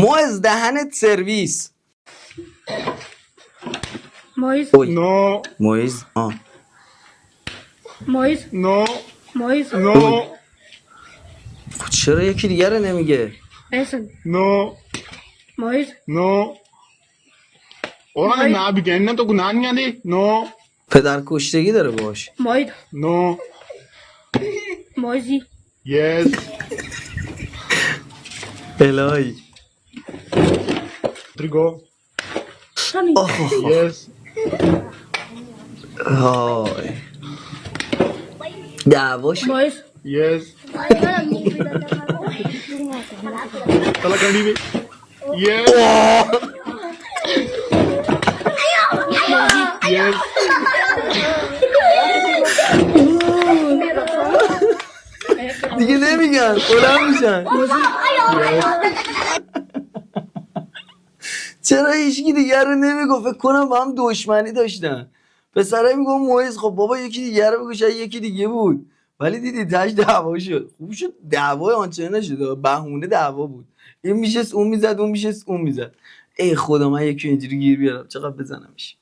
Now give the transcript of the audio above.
موز دهنت سرویس. مویز. اوی No. مویز مویز. No. مویز. No. چرا یکی دیگه رو نمیگه؟ ایسن. No. مویز. No. Ora Noi. na bigyan to gunan niya di. No. پدر کشتگی داره باش. موید. No. مویزی. Yes. الهی Trigo. سانی. Yes. های دعواش مویز. Yes. Tala gandi be. Yes. Yes. دیگه نمیگن بلند میشن. چرا هیچکی دیگر رو نمیگفت؟ فکر کنم با هم دشمنی داشتن. پسره میگم مویز، خب بابا یکی دیگر رو بگو، شاید یکی دیگه بود. ولی دیدی تاش دعوا شد. خوب شد دعوا آنچنان نشد، بهونه دعوا بود. این میشه اون میزد، اون میشه اون میزد. ای خدا من یکی اینجوری گیر بیارم چقدر بزنمش.